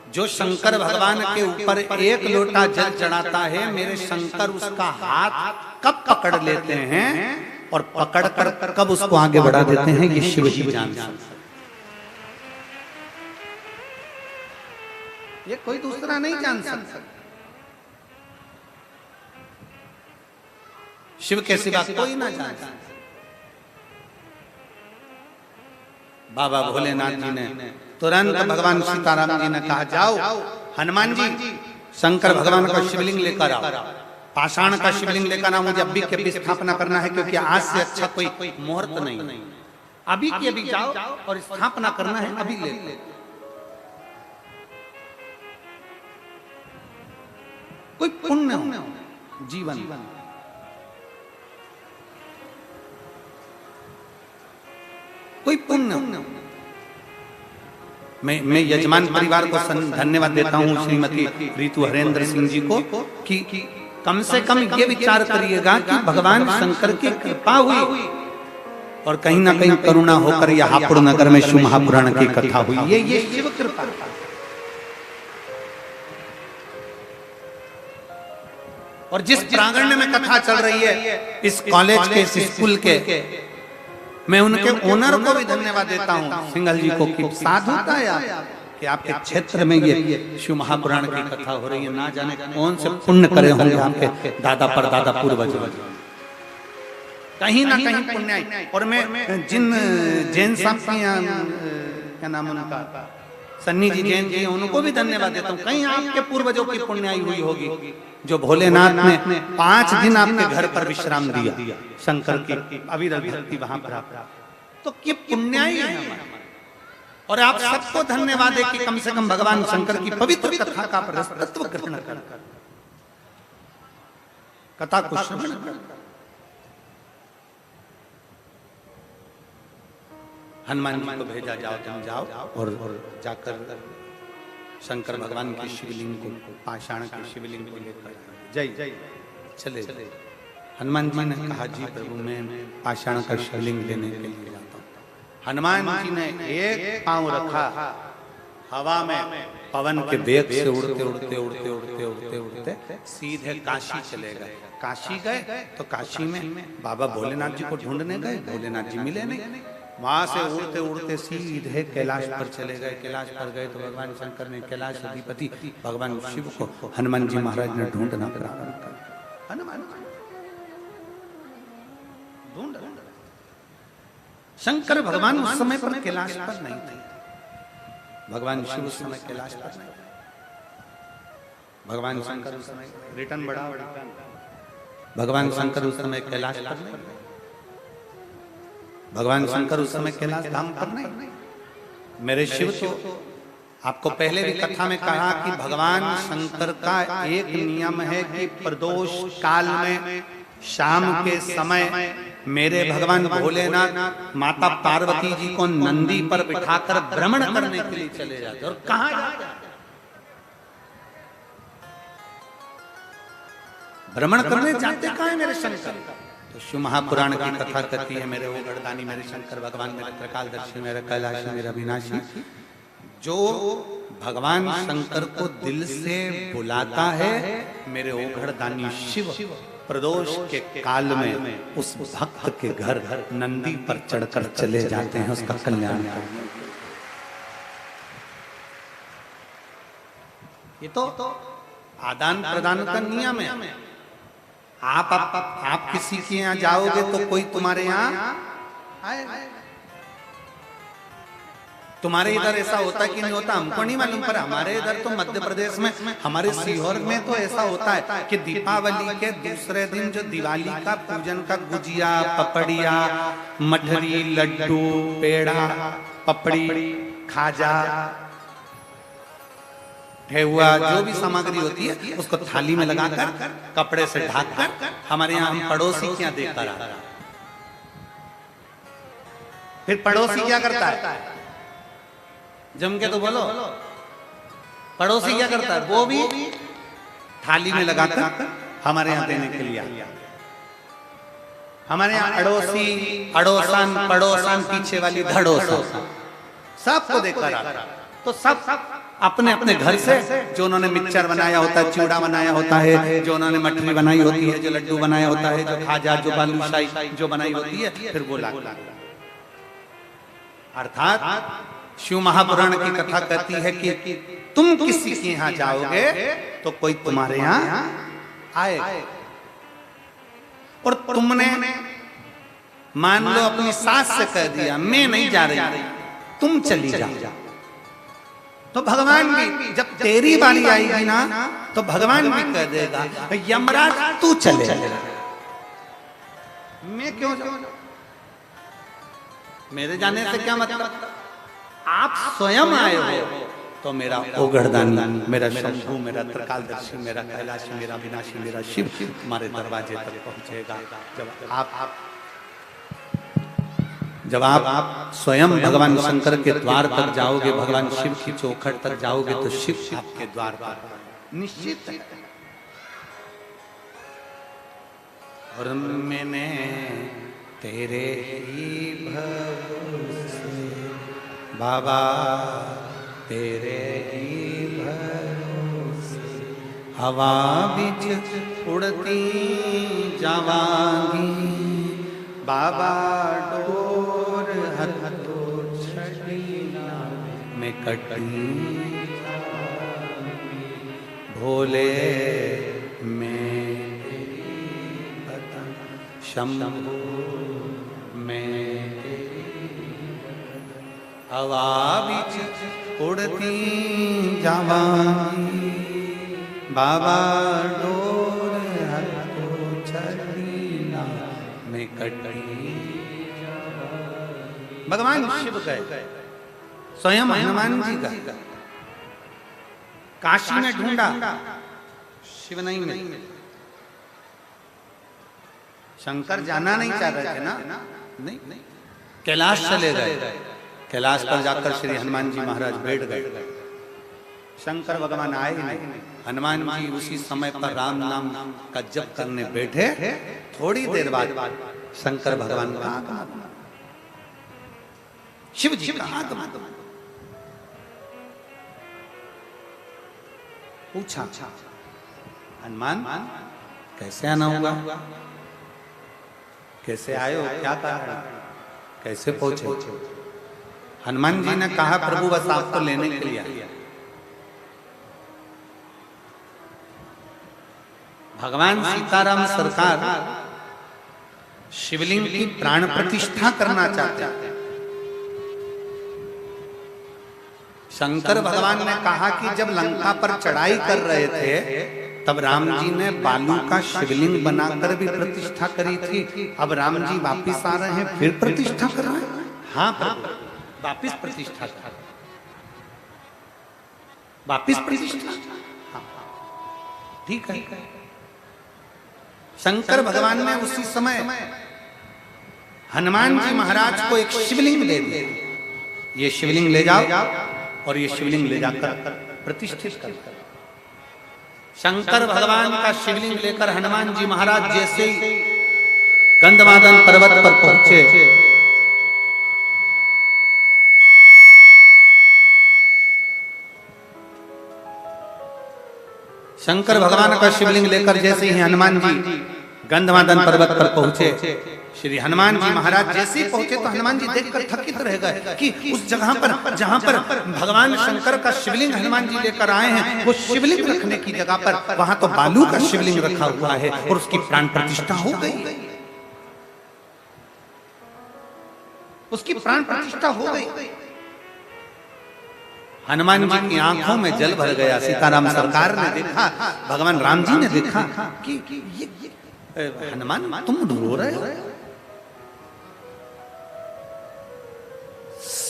जो शंकर भगवान के ऊपर एक लोटा जल चढ़ाता है, मेरे शंकर उसका हाथ कब पकड़ लेते हैं और पकड़कर कब उसको आगे बढ़ा देते हैं, ये शिव ही जानते हैं। ये कोई दूसरा नहीं जान सकता। शिव के सिवा कोई ना जान सकता। बाबा भोलेनाथ जी ने तुरंत भगवान सीताराम जी ने कहा, जाओ हनुमान जी शंकर भगवान का शिवलिंग लेकर आओ, पाषाण का शिवलिंग लेकर आओ, मुझे अभी के अभी स्थापना करना है, क्योंकि आज से अच्छा कोई मुहूर्त नहीं। अभी के अभी जाओ और स्थापना करना है, अभी ले। कोई पुण्य हो जीवन, कोई पुण्य। मैं यजमान परिवार को धन्यवाद देता हूँ, श्रीमती ऋतु हरेंद्र सिंह जी को, कि कम से कम ये विचार करिएगा कि भगवान शंकर की कृपा हुई और कहीं ना कहीं करुणा होकर यह हापुड़ नगर में शिव महापुराण की कथा हुई। ये शिव कृपा। और जिस प्रांगण में कथा चल रही है, इस कॉलेज के, इस स्कूल के, मैं उनके ओनर को भी धन्यवाद देता हूँ, सिंघल जी को, कि साधुता है कि आपके क्षेत्र में ये शिव महापुराण की कथा हो रही है। ना जाने कौन से पुण्य करे होंगे आपके दादा परदादा पूर्वज, कहीं ना कहीं पुण्य आई। और मैं जिन जैन साहब की, क्या नाम उनका, सन्नी जी जैन जी, उनको भी धन्यवाद देता हूँ। कहीं आपके पूर्वजों की पुण्याई हुई होगी, जो भोलेनाथ ने 5 दिन आपके घर पर विश्राम दिया, शंकर की अविरत भक्ति वहां पर। तो ये पुण्याई है हमारा। और आप सबको धन्यवाद है कि कम से कम भगवान शंकर की पवित्र कथा का रसतत्व ग्रहण कर, कथा को श्रवण कर। हनुमान जी को भेजा, जाओ तुम जाओ और जाकर शंकर भगवान की शिवलिंग को, पाषाण के शिवलिंग को लेकर जय जय चले। हनुमान जी ने कहा, जी प्रभु मैं पाषाण का शिवलिंग लेने के लिए जाता हूँ। हनुमान जी ने एक पांव रखा हवा में, पवन के वेग से उड़ते उड़ते उड़ते उड़ते उड़ते उड़ते सीधे काशी चले गए। काशी गए तो काशी में बाबा भोलेनाथ जी को ढूंढने गए, भोलेनाथ जी मिले नहीं। वहां से उड़ते उड़ते सीधे कैलाश पर चले गए। कैलाश पर गए तो भगवान शंकर ने, कैलाश अधिपति भगवान शिव को हनुमान जी महाराज ने ढूंढना प्रारंभ कर। हनुमान ढूंढ, शंकर भगवान उस समय पर कैलाश पर नहीं थे। भगवान शिव उस समय कैलाश पर नहीं। भगवान शंकर उस समय रिटर्न बढ़ा, भगवान शंकर उस समय कैलाश पर नहीं। भगवान शंकर उस समय कैलाश धाम पर नहीं। मेरे शिव तो आपको पहले भी कथा में कहा कि भगवान शंकर का एक नियम है कि प्रदोष काल में शाम के समय मेरे भगवान भोलेनाथ माता पार्वती जी को नंदी पर बिठाकर भ्रमण करने के लिए चले जाते। और कहां जाते? भ्रमण करने जाते कहां है मेरे शंकर? तो शिव महापुराण की कथा कहती है, मेरे वो गढ़दानी, मेरे शंकर भगवान, मेरे त्रिकालदर्शी, मेरे कैलाशी, मेरे अविनाशी, जो भगवान शंकर को दिल से बुलाता है, मेरे ओघड़दानी शिव प्रदोष के काल में उस भक्त के घर नंदी पर चढ़कर चले जाते हैं उसका कल्याण करने। ये तो आदान प्रदान का नियम है। आप किसी के यहाँ जाओगे तो कोई तुम्हारे यहाँ आएगा। तुम्हारे इधर ऐसा होता कि नहीं होता हमको नहीं मालूम, पर हमारे इधर तो मध्य प्रदेश में, हमारे सीहोर में तो ऐसा होता है कि दीपावली के दूसरे दिन जो दिवाली का पूजन का गुजिया, पपड़िया, मठरी, लड्डू, पेड़ा, पपड़ी, खाजा, ठेहुआ, जो भी सामग्री होती है उसको थाली में लगाकर कपड़े से ढककर हमारे यहाँ हम पड़ोसी क्या देकर आता है। फिर पड़ोसी क्या करता है? जम के तो बोलो, पड़ोसी क्या करता है? वो भी थाली में लगाकर हमारे यहाँ देने के लिए आया। हमारे यहाँ अड़ोसी, अड़ोसन, पड़ोसन, पीछे वाली धड़ोसन, सबको देकर आता। तो सब अपने अपने घर से जो उन्होंने मिक्सचर बनाया होता है, चिवड़ा बनाया होता है, जो उन्होंने मठरी बनाई होती है, जो लड्डू बनाया होता है, जो खाजा, जो बालूशाही जो बनाई होती है, फिर वो ला। अर्थात शिव महापुराण की कथा कहती है कि तुम किसी के यहाँ जाओगे तो कोई तुम्हारे यहाँ आए, और तुमने मान लो अपनी सास से कह दिया मैं नहीं जा रही, तुम चली जाओ, तो भगवान भी जब तेरी बारी आएगी ना तो भगवान भी कह देगा यमराज तू चले, मैं क्यों जाऊं, मेरे जाने से क्या मतलब, आप स्वयं आए हो तो मेरा ओगढ़दानी, मेरा शंभू, मेरा त्रिकालदर्शी, मेरा कैलाशी, मेरा विनाशी, मेरा शिव तुम्हारे दरवाजे तक पहुंचेगा। जब आप स्वयं भगवान शंकर के द्वार तक जाओगे, भगवान शिव की चौखट तक जाओगे तो शिव आपके द्वार पर निश्चित है। और मैंने तेरे ही भरोसे बाबा, तेरे ही भरोसे हवा बिच उड़ती जावांगी बाबा, डोर हथो छड़ी में कटी भोले में शंभू में हवा बिच उड़ती जावांगी बाबा, डोर हथो छड़ी में कटी। भगवान शिव गए, स्वयं हनुमान जी गए, काशी में ढूंढा, शिव नहीं मिले। शंकर जाना नहीं चाह रहे थे ना, नहीं, कैलाश चले गए, कैलाश पर जाकर श्री हनुमान जी महाराज बैठ गए, शंकर भगवान आए नहीं। हनुमान जी उसी समय पर राम नाम का जप करने बैठे, थोड़ी देर बाद शंकर भगवान का आगमन, शिव जी का आगमन। पूछा हनुमान कैसे आना होगा, कैसे आए हो, क्या कारण, कैसे पहुंचे। हनुमान जी ने कहा प्रभु बस आपको लेने के लिए आया। भगवान सीताराम सरकार शिवलिंग की प्राण प्रतिष्ठा करना चाहते हैं। शंकर भगवान ने कहा कि जब लंका पर चढ़ाई कर रहे थे तब राम जी ने बालू का शिवलिंग बनाकर भी प्रतिष्ठा करी थी, अब राम जी वापिस आ रहे हैं फिर प्रतिष्ठा कर रहे हैं। हाँ प्रभु, वापिस प्रतिष्ठा कर, वापिस प्रतिष्ठा, ठीक है। शंकर भगवान ने उसी समय हनुमान जी महाराज को एक शिवलिंग दे दिया, ये शिवलिंग ले जाओ और ये शिवलिंग ले जाकर प्रतिष्ठित कर। शंकर भगवान का शिवलिंग लेकर हनुमान जी महाराज जैसे ही गंधमादन पर्वत पर पहुंचे, शंकर भगवान का शिवलिंग लेकर जैसे ही हनुमान जी गंधमादन पर्वत पर पहुंचे, श्री हनुमान जी महाराज जैसे ही पहुंचे तो हनुमान जी देखकर थकित रह गए कि उस जगह पर जहां पर भगवान शंकर का शिवलिंग हनुमान जी लेकर आए हैं, वो शिवलिंग रखने की जगह पर वहां तो बालू का शिवलिंग रखा हुआ है और उसकी प्राण प्रतिष्ठा हो गई, उसकी प्राण प्रतिष्ठा हो गई। हनुमान जी की आंखों में जल भर गया। सीताराम सरकार ने देखा, भगवान राम जी ने देखा कि ये हनुमान तुम रो रहे हो।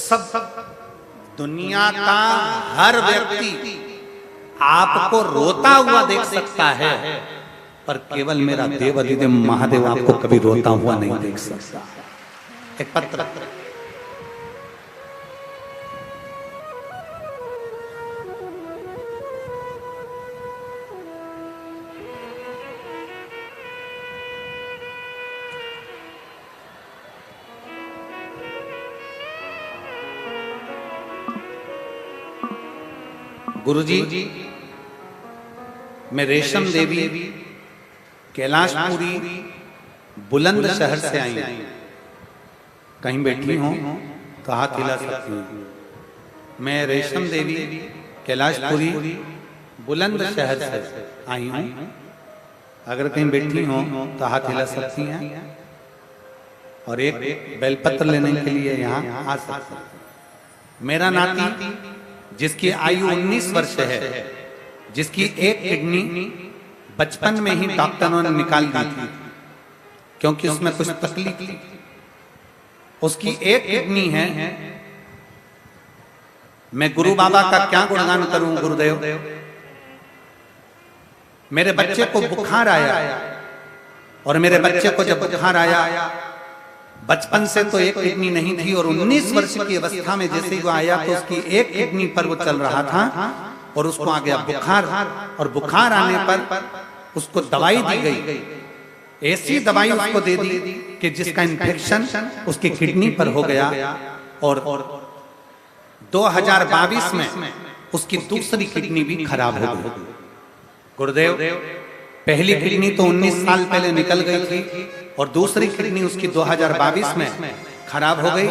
सब दुनिया का हर व्यक्ति आपको रोता हुआ देख सकता है, पर केवल मेरा देव अधिदेव महादेव आपको कभी रोता हुआ नहीं देख सकता। एक पत्र गुरुजी, मैं रेशम देवी कैलाशपुरी बुलंदशहर से आई हूं। कहीं बैठी हूं तो हाथ हिला सकती हूं। मैं रेशम देवी कैलाशपुरी बुलंदशहर से आई हूं। अगर कहीं बैठी हूं तो हाथ हिला सकती हैं और एक बेलपत्र लेने के लिए यहाँ आ सकते हैं। मेरा नाती जिसकी आयु 19 वर्ष है, जिसकी एक किडनी बचपन में ही डॉक्टरों ने निकाल दी थी क्योंकि उसमें कुछ तकलीफ थी। उसकी एक किडनी है। मैं गुरु बाबा का क्या गुणगान करूं गुरुदेव। मेरे बच्चे को बुखार आया और मेरे बच्चे को जब बुखार आया, बचपन से तो एक किडनी नहीं थी और 19 वर्ष की अवस्था में जैसे ही वो आया तो उसकी एक किडनी पर वो चल रहा था और उसको आ गया बुखार। और बुखार आने पर उसको दवाई दी गई, ऐसी दवाई उसको दे दी कि जिसका इन्फेक्शन उसकी किडनी पर हो गया। और 2022 में उसकी दूसरी किडनी भी खराब हो गई। गुरुदेव, पहली किडनी तो 19 साल पहले निकल गई थी और दूसरी किडनी उसकी 2022 में खराब हो गई।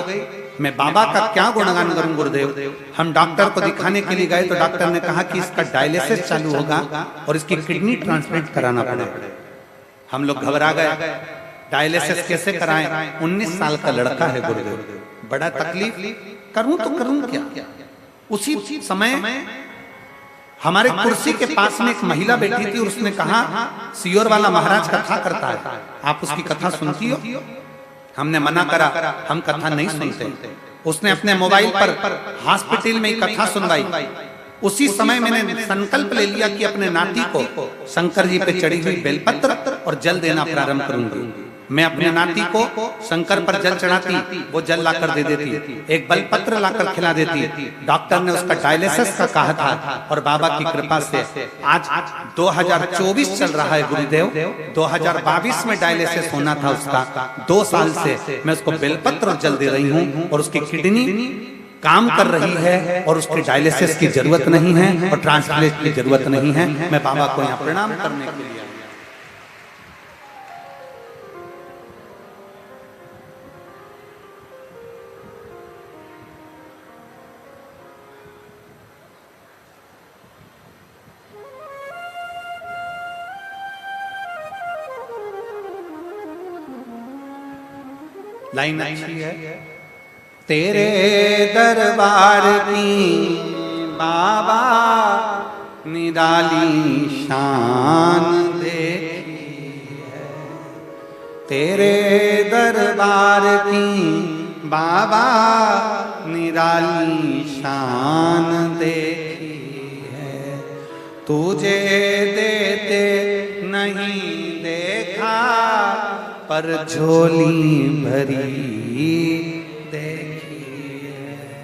मैं बाबा का क्या गुणगान करूं गुरुदेव। हम डॉक्टर को दिखाने के लिए गए तो डॉक्टर ने कहा कि इसका डायलिसिस चालू होगा और इसकी किडनी ट्रांसप्लांट कराना पड़ेगा। हम लोग घबरा गए, डायलिसिस कैसे कराएं। 19 साल का लड़का है गुरुदेव, बड़ा तकलीफ। करूं तो करूं क्या। उसी समय हमारे कुर्सी के पास में एक महिला बैठी थी और उसने कहा, सियोर वाला महाराज कथा करता है, आप उसकी कथा सुनती हो। हमने मना करा, हम कथा नहीं सुनते। उसने अपने मोबाइल पर हॉस्पिटल में कथा सुनवाई। उसी समय मैंने संकल्प ले लिया कि अपने नाती को शंकर जी पे चढ़ी हुई बेलपत्र और जल देना प्रारंभ करूंगी। मैं अपने नाती को शंकर पर जल चढ़ाती, वो जल लाकर दे देती, एक बेलपत्र लाकर खिला देती। डॉक्टर ने उसका डायलिसिस का कहा था और बाबा की कृपा से आज 2024 चल रहा है गुरुदेव। 2022 में डायलिसिस होना था उसका। 2 साल से मैं उसको बेलपत्र और जल दे रही हूँ और उसकी किडनी काम कर रही है और उसके डायलिसिस की जरूरत नहीं है और ट्रांसप्लांट की जरूरत नहीं है। मैं बाबा को यहाँ प्रणाम करने के लिए लाइन अच्छी है। तेरे दरबार की बाबा निराली शान देखी है। तेरे दरबार की बाबा निराली शान देखी है। तुझे देते नहीं देखा पर झोली भरी देखी है।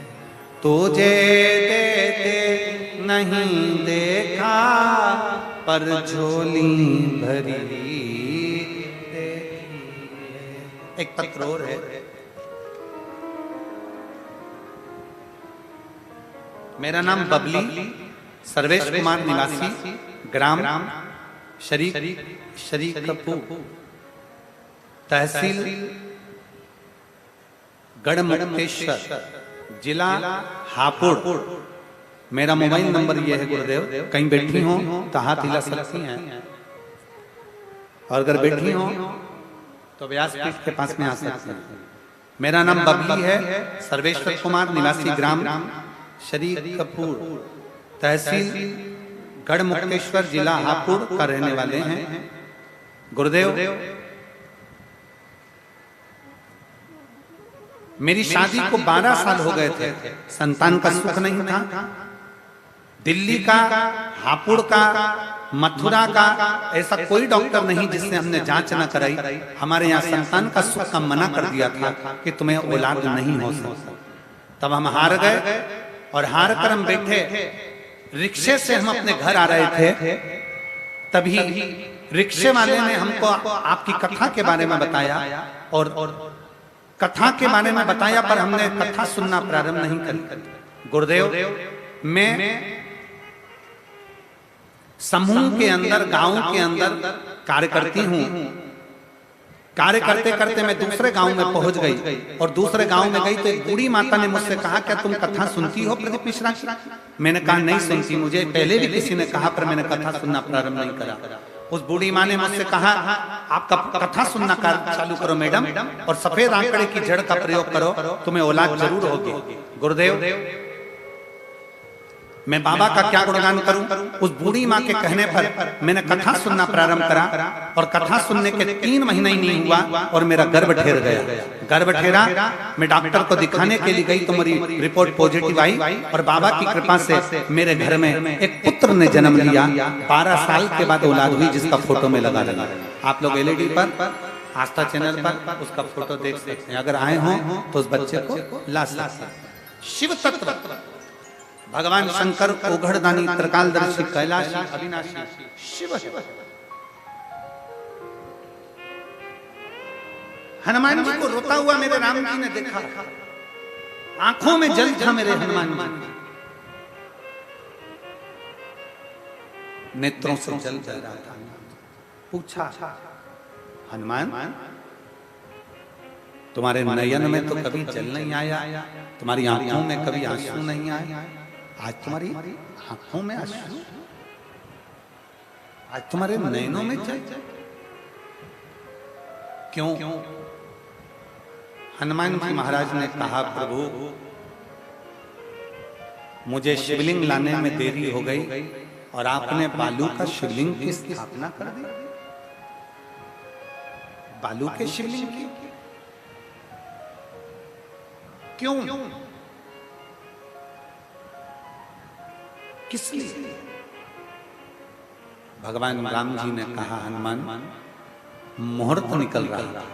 तुझे देते नहीं देखा पर झोली भरी देखी है। एक पत्र और है। मेरा नाम बबली सर्वेश कुमार निवासी, ग्राम शरीकपुर, तहसील गढ़मुक्तेश्वर, जिला हापुड़। मेरा मोबाइल नंबर यह है गुरुदेव। कहीं बैठी हो तो हाथ हिला सकती हैं और अगर बैठी हो तो व्यासपीठ के पास में आ सकती हैं। मेरा नाम बबली है सर्वेश्वर कुमार निवासी, ग्राम शरीकपुर, तहसील गढ़मुक्तेश्वर, जिला हापुड़ का रहने वाले हैं। गुरुदेव, मेरी शादी को 12 साल हो गए थे, संतान का सुख नहीं था। दिल्ली का, हापुड़ का, मथुरा का ऐसा कोई डॉक्टर नहीं जिसने हमने जांच न कराई। हमारे यहाँ संतान का सुख का मना कर दिया था कि तुम्हें औलाद नहीं हो सकता। तब हम हार गए और हार कर हम बैठे। रिक्शे से हम अपने घर आ रहे थे, तभी रिक्शे वाले ने हमको आपकी कथा के बारे में बताया और कथा के बारे में बताया, पर हमने कथा सुनना प्रारंभ नहीं करी। गुरुदेव, मैं समूह के अंदर, गांव के अंदर कार्य करती हूँ। कार्य करते करते मैं दूसरे गांव में पहुंच गई और दूसरे गांव में गई तो एक बूढ़ी माता ने मुझसे कहा, क्या तुम कथा सुनती हो प्रदीप मिश्रा की? मैंने कहा नहीं सुनती, मुझे पहले भी किसी ने कहा पर मैंने कथा सुनना प्रारंभ नहीं करा। उस बूढ़ी माँ ने मुझसे कहा, आप कथा सुनना चालू करो मैडम, और सफेद आंकड़े की जड़ का प्रयोग करो, तुम्हें औलाद जरूर होगी। गुरुदेव, मैं बाबा का क्या गुणगान करूं? उस बूढ़ी माँ के कहने पर मैंने कथा सुनना प्रारंभ करा और कथा सुनने के 3 महीने ही नहीं हुआ और मेरा गर्भ ठहर गया। गर्भ ठहरा, मैं डॉक्टर को दिखाने के लिए गई तो मेरी रिपोर्ट पॉजिटिव आई और बाबा की कृपा से मेरे घर में एक पुत्र ने जन्म लिया। 12 साल के बाद औलाद हुई, जिसका फोटो में लगा। आप लोग एलईडी पर, आस्था चैनल पर उसका फोटो देख सकते हैं। अगर आए हो तो उस बच्चे को ला सकते हैं। शिव तत्व भगवान शंकर ओघड़दानी, त्रिकालदर्शी, कैलाशी, अविनाशी शिव। हनुमान जी को रोता हुआ मेरे राम जी ने देखा, आंखों में जल था मेरे हनुमान जी, नेत्रों से जल बह रहा था। पूछा, हनुमान तुम्हारे नयन में तो कभी जल नहीं आया, तुम्हारी आंखों में कभी आंसू नहीं आए, आज तुम्हारी आंखों में आंसू, आज तुम्हारे नयनों में जल क्यों? हनुमान जी महाराज ने कहा, प्रभु मुझे शिवलिंग लाने में देरी हो गई और आपने बालू का शिवलिंग की स्थापना कर दी। बालू के शिवलिंग की क्यों? किस लिए? भगवान राम जी ने कहा, हनुमान मुहूर्त निकल रहा था,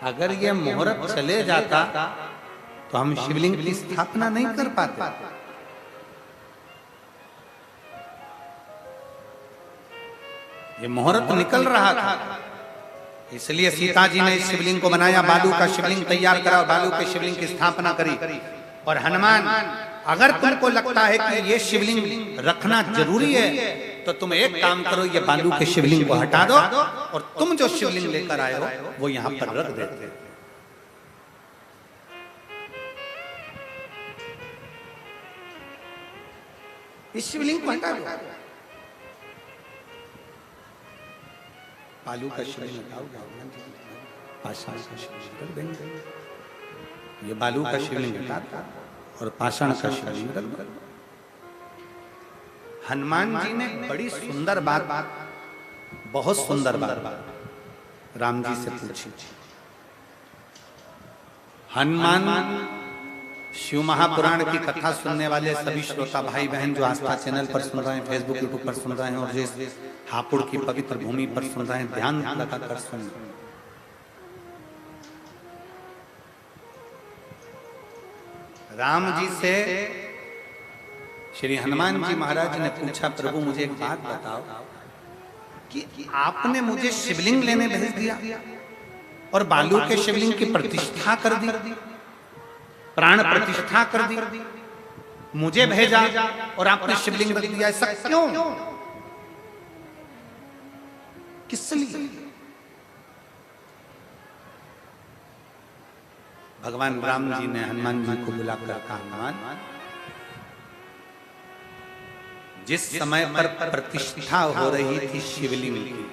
अगर ये मुहूर्त चले जाता तो हम शिवलिंग की स्थापना नहीं कर पाते। ये मुहूर्त निकल रहा था, इसलिए सीता जी ने इस शिवलिंग को बनाया, बालू का शिवलिंग तैयार करा और बालू के शिवलिंग की स्थापना करी। और हनुमान, अगर तुमको लगता है कि ये शिवलिंग रखना जरूरी है तो तुम एक काम करो, ये बालू के शिवलिंग को हटा दो और तुम जो शिवलिंग लेकर आए हो वो यहां पर रख देते। इस शिवलिंग को हटा दो, बालू का शिवलिंग हटाओ, पाषाण का शिवलिंग रख देंगे। ये बालू का शिवलिंग हटा और पाषाण का शिवलिंग रख दो। हनुमान जी ने बड़ी सुंदर बात, बहुत सुंदर बात राम जी से पूछी। हनुमान, शिव महापुराण की कथा सुनने वाले सभी श्रोता भाई बहन जो आस्था चैनल पर सुन रहे हैं, फेसबुक यूट्यूब पर सुन रहे हैं और जिस हापुड़ की पवित्र भूमि पर सुन रहे हैं, ध्यान लगाकर सुन। राम जी से श्री हनुमान जी महाराज ने पूछा, प्रभु मुझे एक बात बताओ कि आपने मुझे शिवलिंग लेने भेज दिया और बालू के शिवलिंग की प्रतिष्ठा कर दी, प्राण प्रतिष्ठा कर दी, मुझे भेजा और आपने शिवलिंग रख दिया, ऐसा क्यों? किस लिए? भगवान राम जी ने हनुमान जी को बुलाकर कहा, हनुमान जिस समय पर प्रतिष्ठा हो रही थी शिवलिंग की,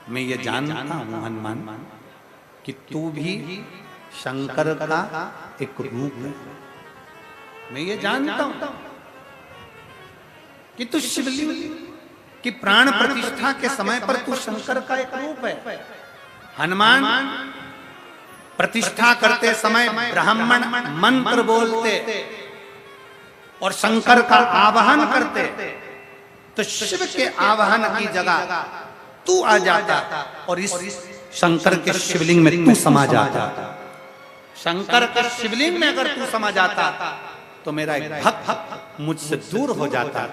मैं ये जानता हूं हनुमान कि तू भी शंकर का एक रूप है। मैं ये जानता हूं कि तू शिवलिंग की प्राण प्रतिष्ठा के समय पर तू शंकर का एक रूप है। हनुमान प्रतिष्ठा करते समय ब्राह्मण मंत्र बोलते और शंकर का आवाहन करते तो शिव के आवाहन की जगह तू आ जाता और इस शंकर के शिवलिंग में तू समा जाता। शंकर के शिवलिंग में अगर तू समा जाता तो मेरा एक भक्त मुझसे दूर हो जाता।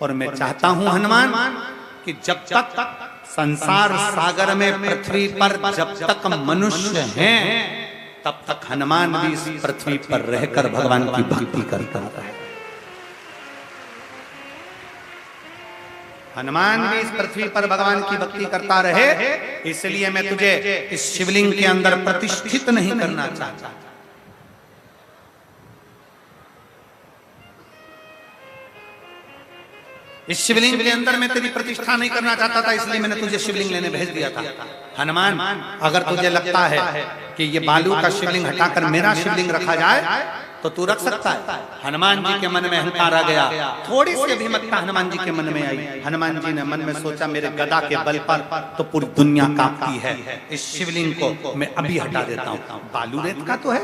और मैं चाहता हूं हनुमान कि जब तक संसार सागर में पृथ्वी पर जब तक मनुष्य हैं तब तक हनुमान भी इस पृथ्वी पर रहकर भगवान की भक्ति करता है। हनुमान भी इस पृथ्वी पर भगवान की भक्ति करता रहे, इसलिए मैं तुझे इस शिवलिंग के अंदर प्रतिष्ठित नहीं करना चाहता। इस शिवलिंग के अंदर मैं तेरी प्रतिष्ठा नहीं करना चाहता था, इसलिए मैंने तुझे शिवलिंग लेने भेज दिया था। हनुमान, अगर तुझे लगता है कि ये बालू का शिवलिंग हटाकर मेरा शिवलिंग रखा जाए तो तू रख सकता है। हनुमान जी के मन में अहंकार आ गया, थोड़ी सी अभिमतता हनुमान जी के मन में आई। हनुमान जी ने मन में सोचा, मेरे गदा के बल पर तो पूरी दुनिया कांपती है, इस शिवलिंग को मैं अभी हटा देता हूँ। बालू रेत का तो है।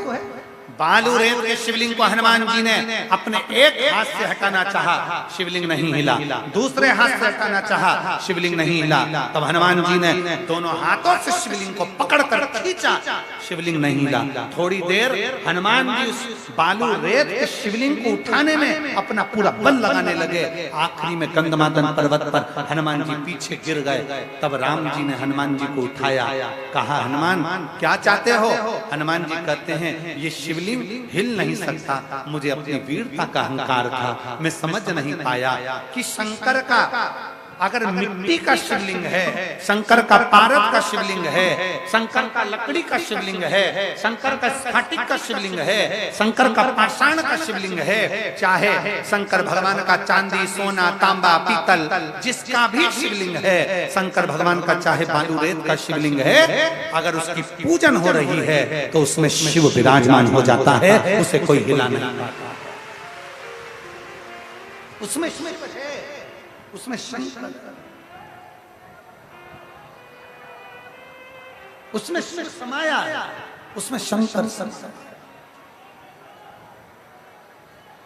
बालू रेत के शिवलिंग को हनुमान जी ने अपने एक हाथ से हटाना चाहा, शिवलिंग नहीं हिला। दूसरे हाथ से हटाना चाहा, शिवलिंग नहीं हिला। तब हनुमान जी ने दोनों हाथों से शिवलिंग को पकड़कर खींचा, शिवलिंग नहीं हिला। थोड़ी देर हनुमान जी उस बालू रेत के शिवलिंग को उठाने में अपना पूरा बल लगाने लगे। आखिरी में गंधमादन पर्वत पर हनुमान जी पीछे गिर गए। तब राम जी ने हनुमान जी को उठाया, कहा, हनुमान क्या चाहते हो? हनुमान जी कहते हैं, ये शिवलिंग हिल नहीं सकता, मुझे अपनी वीरता का अहंकार था। मैं समझ नहीं पाया कि शंकर का अगर मिट्टी का शिवलिंग है, शंकर का पारद का शिवलिंग है, शंकर का लकड़ी का शिवलिंग है, शंकर का स्फटिक का शिवलिंग है, शंकर का पाषाण का शिवलिंग है, चाहे शंकर भगवान का चांदी, सोना, तांबा, पीतल जिसका भी शिवलिंग है, शंकर भगवान का चाहे बालू रेत का शिवलिंग है, अगर उसकी पूजन हो रही है तो उसमें शिव विराजमान हो जाता है, उसे कोई हिला नहीं पाता। उसमें उसमें शंकर, उसमें समाया, उसमें शंकर।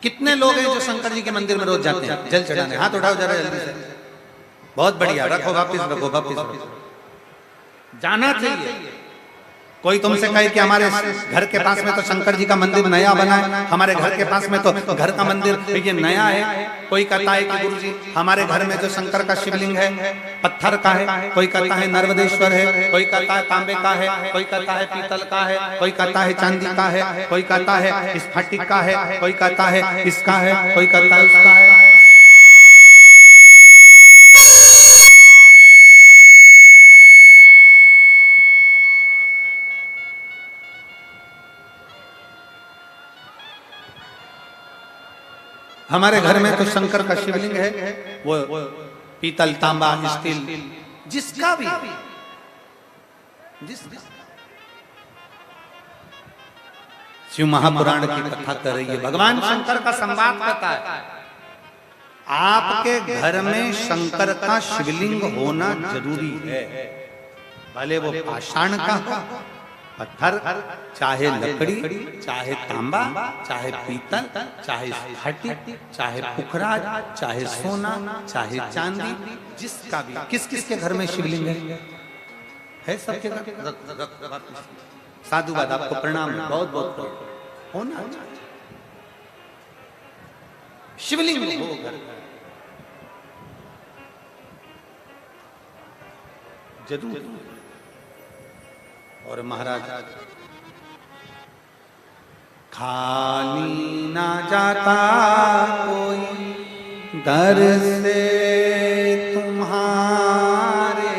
कितने लोग हैं जो शंकर जी के मंदिर में रोज जाते हैं जल चढ़ाने? हाथ उठाओ जरा जल्दी से। बहुत बढ़िया, रखो वापिस, रखो वापिस। जाना चाहिए। कोई तुमसे कहे कि हमारे घर के पास में तो शंकर जी का मंदिर नया बना है, हमारे घर के पास में तो घर का मंदिर ये नया है। कोई कहता है कि गुरुजी हमारे घर में जो शंकर का शिवलिंग है पत्थर का है, कोई कहता है नर्मदेश्वर है, कोई कहता है तांबे का है, कोई कहता है पीतल का है, कोई कहता है चांदी का है, कोई कहता है स्फटिक का है, कोई कहता है इसका है, कोई कहता है उसका है। हमारे घर में तो शंकर का शिवलिंग है, वो पीतल, तांबा, स्टील, जिसका भी शिव महापुराण की कथा कर रही है, भगवान शंकर का संवाद करता है। आपके घर में शंकर का शिवलिंग होना जरूरी है, भले वो पाषाण का हो, पत्थर, चाहे लकड़ी, चाहे तांबा, चाहे पीतल, चाहे स्फटिक, चाहे पुखराज, चाहे सोना, चाहे चांदी, जिसका भी। किस किस के घर में शिवलिंग है? सबके घर। साधुवाद, आपको प्रणाम, बहुत बहुत होना चाहिए। शिवलिंग हो घर जरूर। और महाराज, खाली ना जाता कोई दर से तुम्हारे,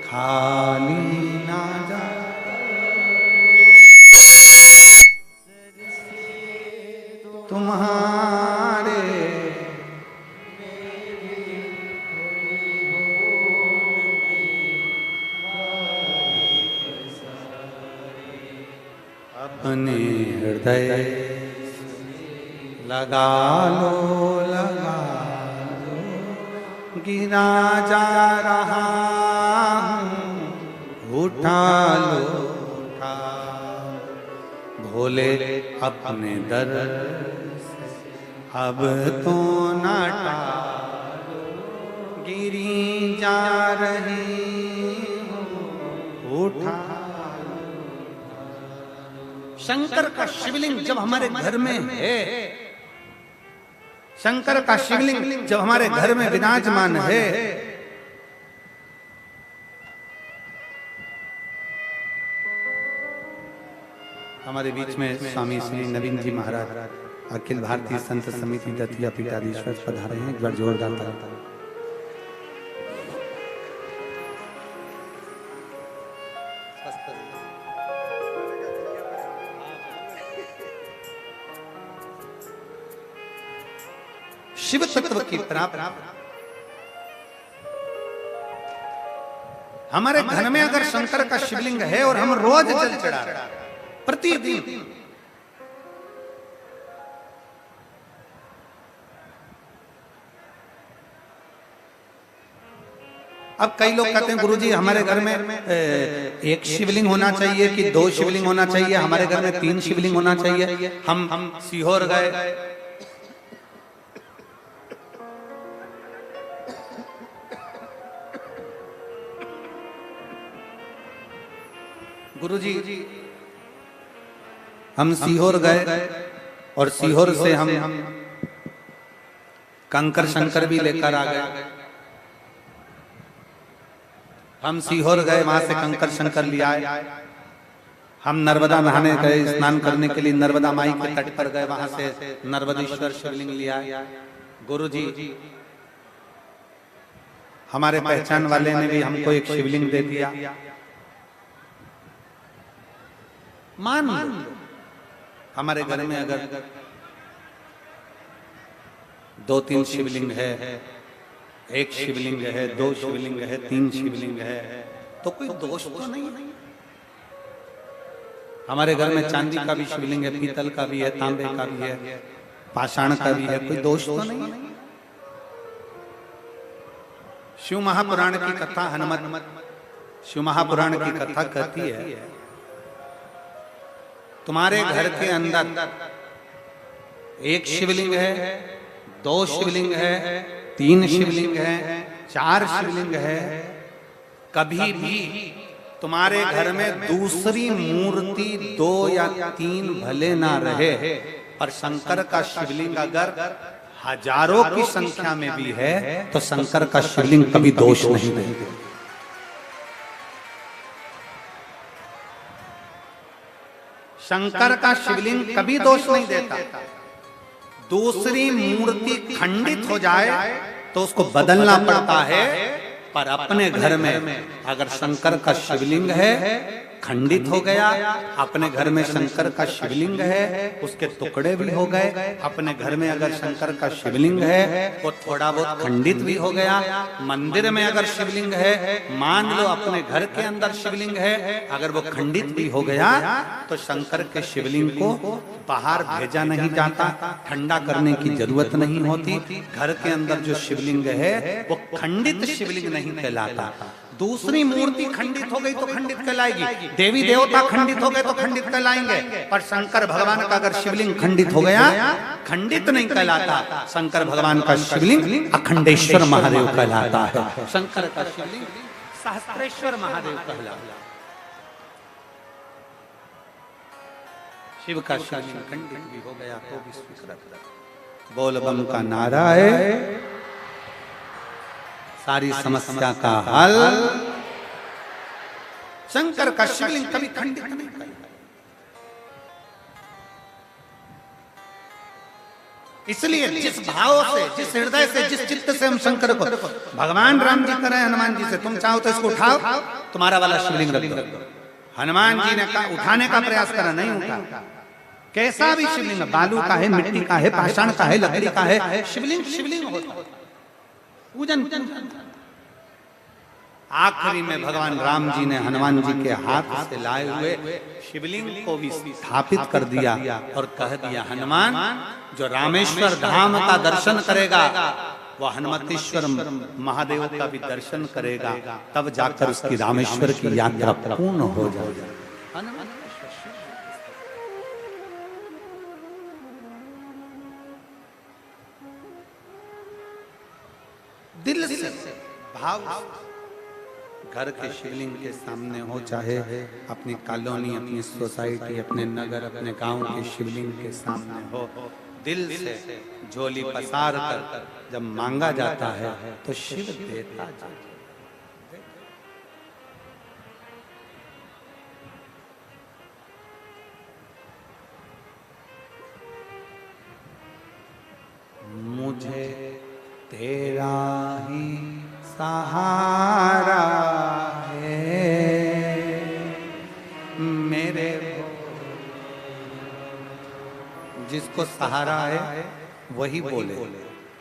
खाली ना जाता तुम्हारे, अपने हृदय लगा लो, गिरा जा रहा हूँ, उठा लो, उठा भोले अपने दर से अब तो ना टालो, गिरी जा रही हूँ, उठा। शंकर का शिवलिंग जब हमारे घर में है, शंकर का शिवलिंग जब हमारे घर में विराजमान है, हमारे बीच में स्वामी श्री नवीन जी महाराज अखिल भारतीय संत समिति दतिया पीठाधीश्वर पधारे हैं। एक बार जोरदार ताली। शिव तत्व की प्राप्ति। हमारे घर में अगर शंकर का शिवलिंग है और हम रोज जल चढ़ा प्रतिदिन, अब कई लोग कहते हैं गुरुजी हमारे घर में एक शिवलिंग होना चाहिए कि 2 शिवलिंग होना चाहिए, हमारे घर में 3 शिवलिंग होना चाहिए। हम सीहोर गए, गुरुजी हम सीहोर गए और सीहोर से हम कंकर शंकर भी लेकर आ गए। हम सीहोर गए, वहां से कंकर शंकर ले आए। हम नर्मदा नहाने गए, स्नान करने के लिए नर्मदा माई के तट पर गए, वहां से नर्मदेश्वर शिवलिंग ले आए। गुरुजी हमारे पहचान वाले ने भी हमको एक शिवलिंग दे दिया। मान लो हमारे घर में अगर 2-3 शिवलिंग है, 1 शिवलिंग है, 2 शिवलिंग है, 3 शिवलिंग है, तो कोई दोष तो नहीं। हमारे घर में चांदी का भी शिवलिंग है, पीतल का भी है, तांबे का भी है, पाषाण का भी है, कोई दोष तो नहीं। शिव महापुराण की कथा, हनुमत शिव महापुराण की कथा कहती है तुम्हारे घर के अंदर 1 शिवलिंग है, 2 शिवलिंग है, 3 शिवलिंग है, 4 शिवलिंग है, कभी भी तुम्हारे घर में दूसरी मूर्ति 2 या 3 भले ना रहे, पर शंकर का शिवलिंग अगर हजारों की संख्या में भी है तो शंकर का शिवलिंग कभी दोष नहीं देते। शंकर का शिवलिंग कभी दोष नहीं देता। दूसरी मूर्ति खंडित हो जाए तो उसको बदलना पड़ता है, पर अपने घर में अगर शंकर का शिवलिंग है, खंडित हो गया, अपने घर में शंकर का शिवलिंग है, उसके टुकड़े भी हो गए, अपने घर में अगर शंकर का शिवलिंग है वो थोड़ा बहुत खंडित भी हो गया, मंदिर में अगर शिवलिंग है, मान लो अपने घर के अंदर शिवलिंग है, अगर वो खंडित भी हो गया तो शंकर के शिवलिंग को बाहर भेजा नहीं जाता, ठंडा करने की जरूरत नहीं होती। घर के अंदर जो शिवलिंग है वो खंडित शिवलिंग नहीं कहलाता। दूसरी मूर्ति खंडित हो गई तो खंडित कहलाएगी, देवी देवता खंडित हो गए तो खंडित कहलाएंगे, पर शंकर भगवान का अगर शिवलिंग खंडित हो गया, खंडित नहीं कहलाता। शंकर भगवान का शिवलिंग अखंडेश्वर महादेव कहलाता है। शंकर का शिवलिंग सहस्त्रेश्वर महादेव कहलाता। शिव का शिवलिंग खंडित भी हो गया तो भी स्वीकृत। बोल बम का नारा है, सारी समस्या का हल। शंकर का शिवलिंग कभी खंडित नहीं किया। इसलिए जिस भाव से, जिस हृदय से, जिस चित्त से हम शंकर को, भगवान राम जी करें हनुमान जी से, तुम चाहो तो इसको उठाओ, तुम्हारा वाला शिवलिंग रख दो। हनुमान जी ने उठाने का प्रयास करा, नहीं उठा। कैसा भी शिवलिंग, बालू का है, मिट्टी का है, पाषाण का है, लकड़ी का है, शिवलिंग शिवलिंग होता। पूजन आखिरी में भगवान राम जी ने हनुमान जी के हाथ से लाए हुए शिवलिंग को भी स्थापित कर दिया और कह दिया, हनुमान जो रामेश्वर धाम का दर्शन करेगा वह हनुमतेश्वर महादेव का भी दर्शन करेगा, तब जाकर उसकी रामेश्वर की यात्रा पूर्ण हो जाएगी। दिल से भाव घर के शिवलिंग के सामने हो, चाहे अपनी कॉलोनी, अपनी सोसाइटी, अपने नगर, अपने गांव के शिवलिंग के सामने हो, दिल से झोली पसार कर जब मांगा जाता है तो शिव देता जाता है। मुझे तेरा ही सहारा है, मेरे जिसको सहारा है वही बोले,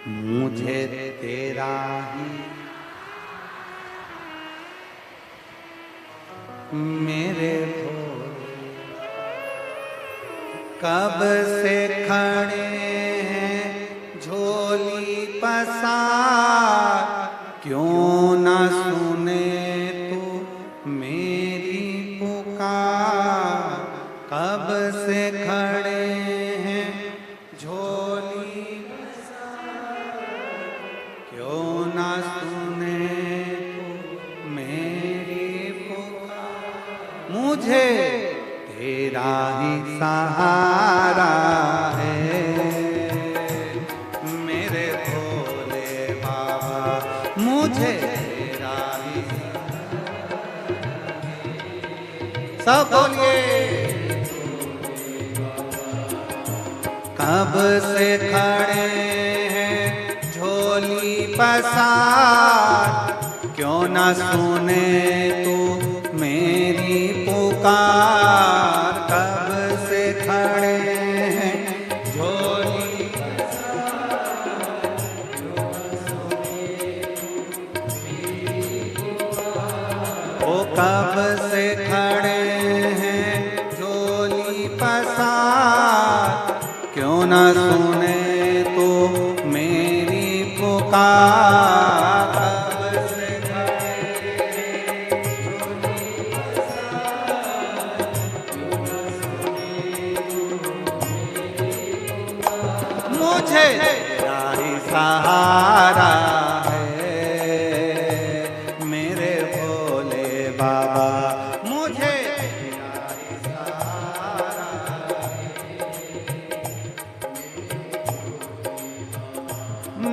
मुझे तेरा ही मेरे भोले कब से खड़े हैं झोली पसार, क्यों न सुने तू मेरी पुकार। कब से खड़े हैं झोली पसार, क्यों न सुने तू मेरी पुकार। मुझे तेरा ही सहारा है मेरे भोले बाबा, मुझे तेरा ही सब बोलिए। कब से खड़े हैं झोली पसार, क्यों न सुने तू मेरी पुकार। कब से खड़े हैं झोली पसार, क्यों न सुने तू मेरी पुकार। ओ कब से खड़े हैं झोली पसार, क्यों न सुने तू मेरी पुकार। मुझे तेरा ही सहारा है मेरे भोले बाबा, मुझे तेरा ही सहारा है।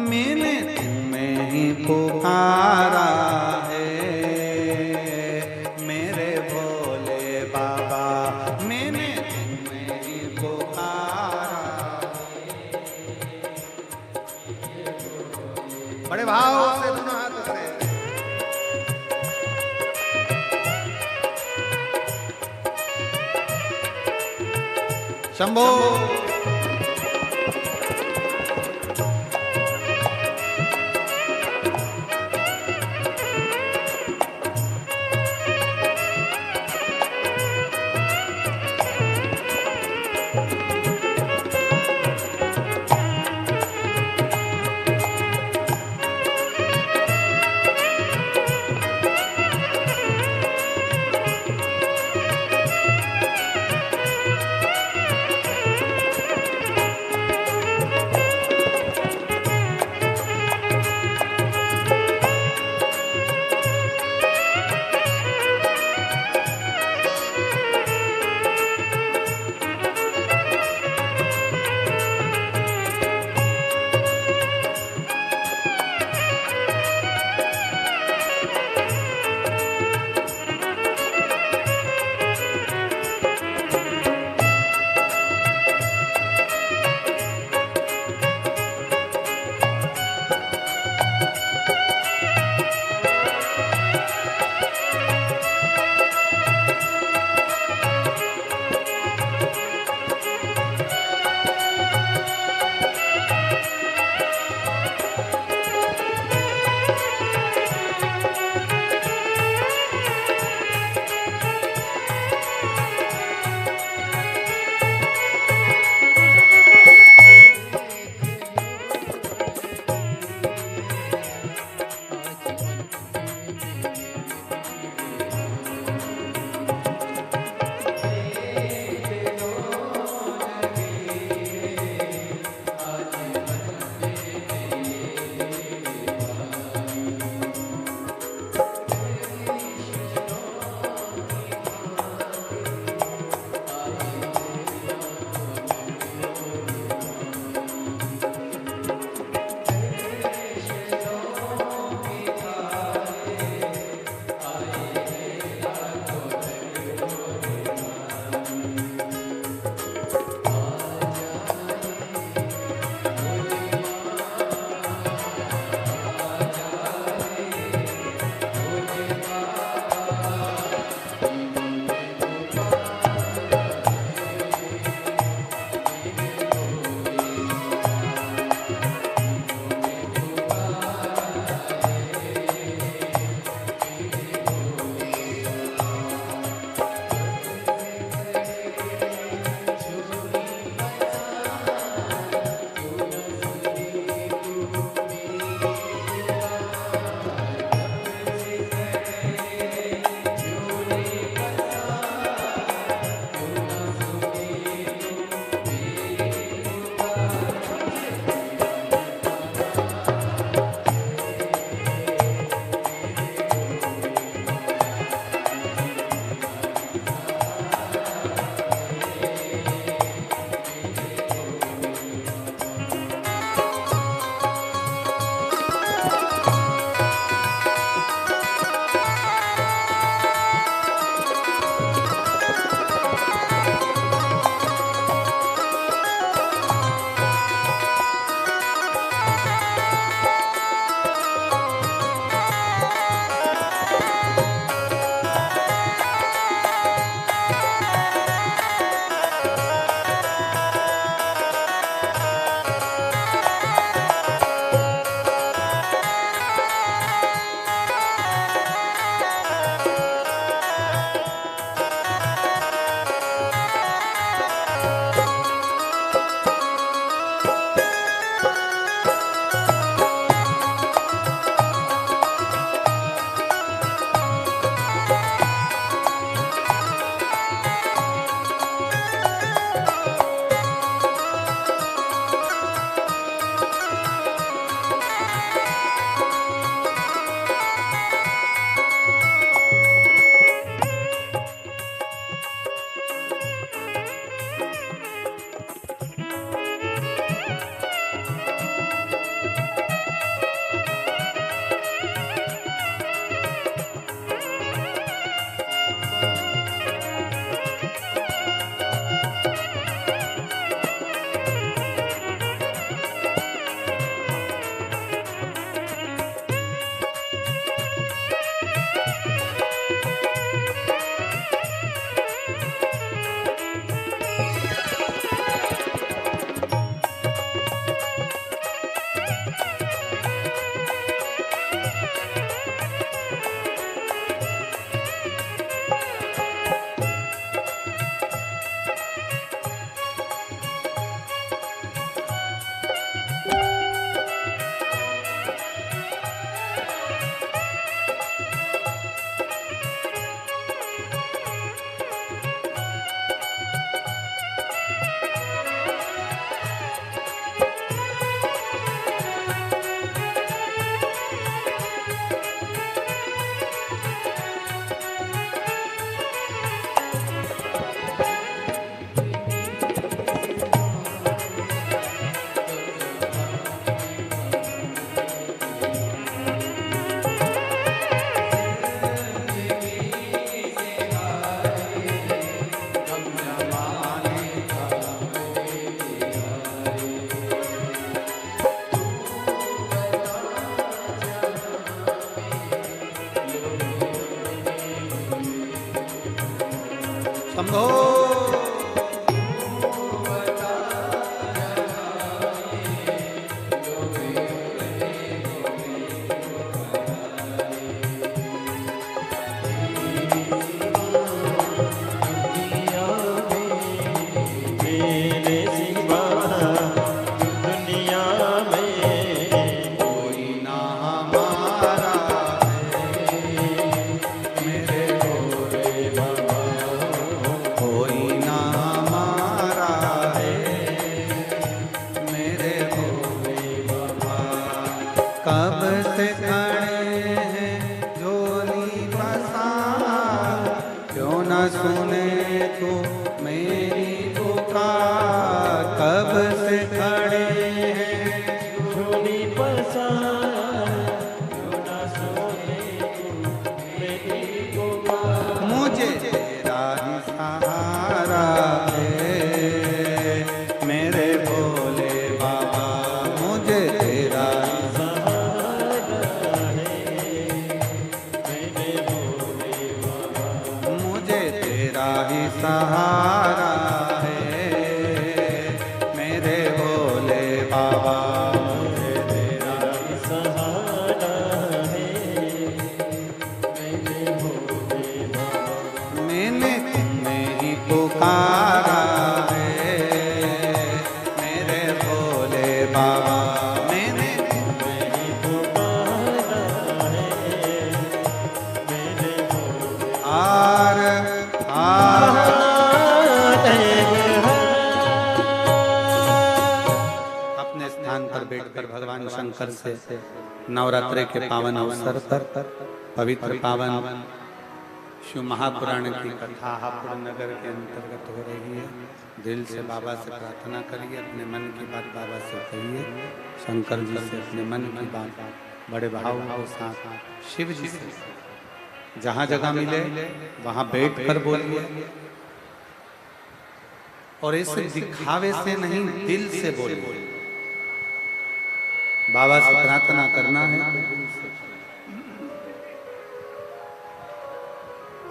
मैंने तुम्हें ही पुकारा है मेरे भोले बाबा, मैंने तुम्हें ही पुकारा। बड़े भाव से दोनों हाथ से शंभो। शंभो कब से खड़े हैं झोली पसार, क्यों न सुने तू मेरी पुकार। कब से खड़े हैं झोली पसार, क्यों न सुने तू मेरी पुकार। मुझे तेरा ही सहारा है मेरे भोले बाबा, मुझे तेरा सहारा है मेरे भोले बाबा, मुझे तेरा सहारा है मेरे भोले बाबा। मैंने तुम्हें ही पुकारा है मेरे भोले बाबा, मैंने तुम्हें ही पुकारा है मेरे भोले। आर अपने स्थान पर बैठकर भगवान शंकर से नवरात्रि के पावन अवसर पर पवित्र पावन शिव महापुराण की कथा हापुड़ नगर के अंतर्गत हो रही है। दिल से बाबा से प्रार्थना करिए, अपने मन की बात बाबा से कहिए। शंकर जी से अपने मन की बात बड़े भाव के साथ शिव जी से जहाँ जगह मिले वहाँ बैठ कर बोलिए, और ऐसे दिखावे से नहीं दिल से बोलिए। बाबा से प्रार्थना करना है तो दिल से,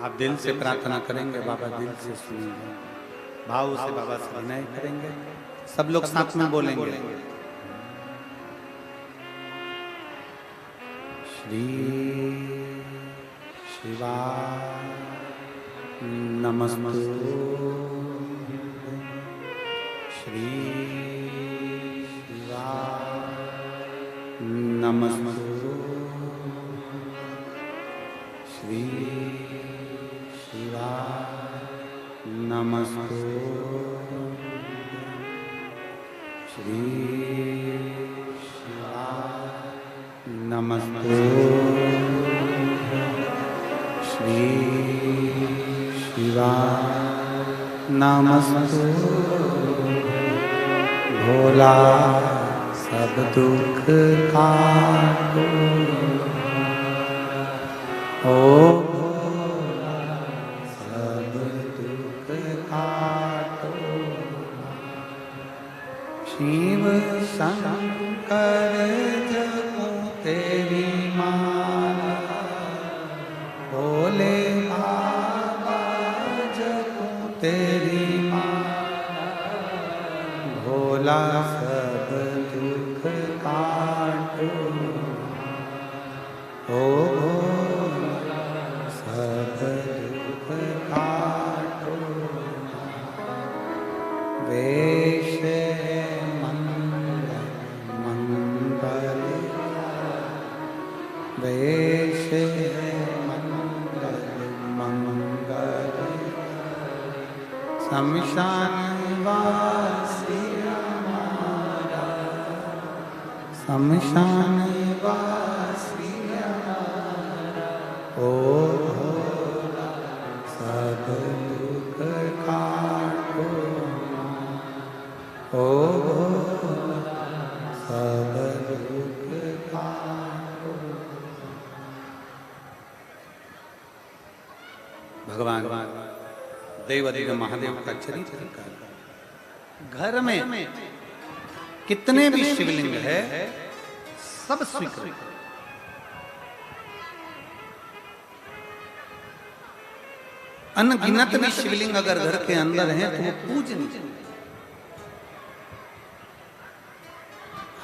आप दिल से प्रार्थना करेंगे बाबा दिल से सुनेंगे, भाव से बाबा से विनय करेंगे। सब लोग साथ में बोलेंगे श्री शिवाय नमस्तु, श्री शिवाय नमस्तु, श्री शिवाय नमस्तु, श्री शिवाय नमस्तु, श्री शिवाय नमस्तु। भोला सब दुख काटो, ओ भोला सब दुख काटो। शिव शंकर जपो तेरी माला, भोले बाबा जपो तेरी माला। भोला सब दुख काटो, ओ भोला सब दुख काटो। वेश मंगल मंगल, वेश मंगल मंगल। शमशान वासी हमारा, शमशान वासी हमारा। ओ भोला सब दुख काटो, ओ भोला सब दुख काटो। भगवान देवाधिदेव महादेव का चरित्र का घर में कितने भी शिवलिंग है सब स्वीकृत। अनगिनत भी शिवलिंग अगर घर के अंदर हैं तो वो पूजनीय।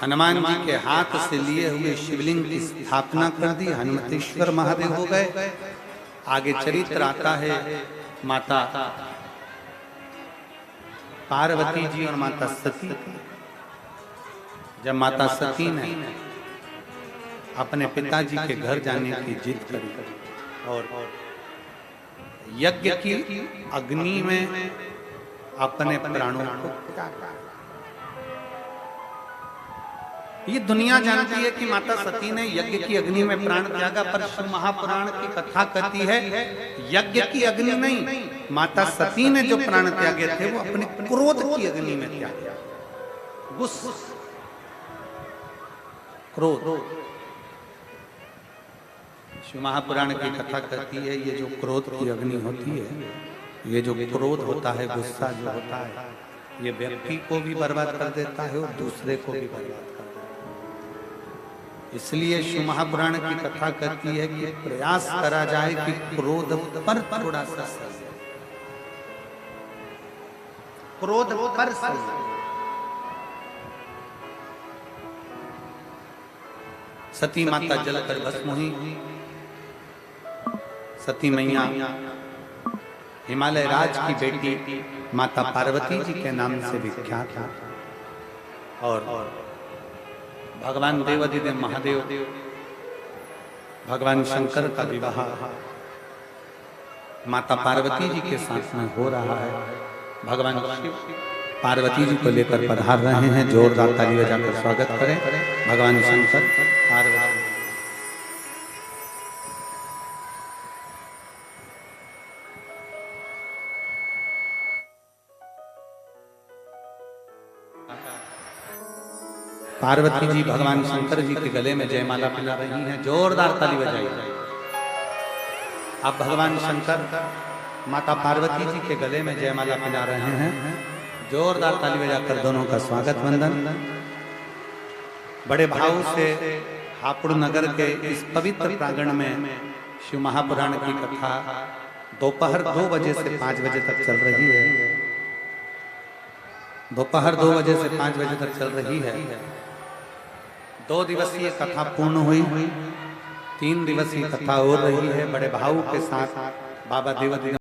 हनुमान जी के हाथ से लिए हुए शिवलिंग की स्थापना कर दी, हनुमतेश्वर महादेव हो गए। आगे चरित्र आता है माता पार्वती जी और माता सती। जब माता सती ने अपने पिताजी के घर जाने की जिद करी और यज्ञ की अग्नि में अपने प्राणों को त्यागा। ये दुनिया जानती है कि माता सती ने यज्ञ की अग्नि में प्राण त्यागा, पर शिव महापुराण की कथा कहती है यज्ञ की अग्नि नहीं, माता सती ने जो प्राण त्यागे थे वो अपने क्रोध की अग्नि में त्यागे। क्रोध। शिव महापुराण की कथा कहती है ये जो क्रोध की अग्नि होती है, ये जो क्रोध होता है, गुस्सा जो होता है, ये व्यक्ति को भी बर्बाद कर देता है और दूसरे को भी बर्बाद कर देता है। इसलिए शिव महापुराण की कथा कहती है कि प्रयास करा जाए कि क्रोध पर थोड़ा सा क्रोध पर सती माता जलकर भस्म हुई। सती मैया हिमालय राज की बेटी माता पार्वती जी के नाम से विख्यात है और भगवान देवाधिदेव महादेव भगवान शंकर का विवाह माता पार्वती जी के साथ में हो रहा है। भगवान शिव पार्वती जी को लेकर पधार रहे हैं। जोरदार ताली बजाकर स्वागत करें भगवान शंकर पार्वती। पार्वती जी भगवान शंकर जी के गले में जयमाला पिला रही हैं। जोरदार ताली बजाइए। अब भगवान शंकर माता पार्वती जी के गले में जयमाला पिला रहे हैं। जोरदार ताली बजाकर दोनों का स्वागत वंदन। बड़े भाव से हापुड़ नगर के इस पवित्र प्रांगण में शिव महापुराण की कथा दोपहर 2 बजे से 5 बजे तक चल रही है। दोपहर 2 बजे से 5 बजे तक चल रही है। 2 दिवसीय कथा पूर्ण हुई, 3 दिवसीय कथा हो रही है। बड़े भाव के साथ बाबा देवाधिदेव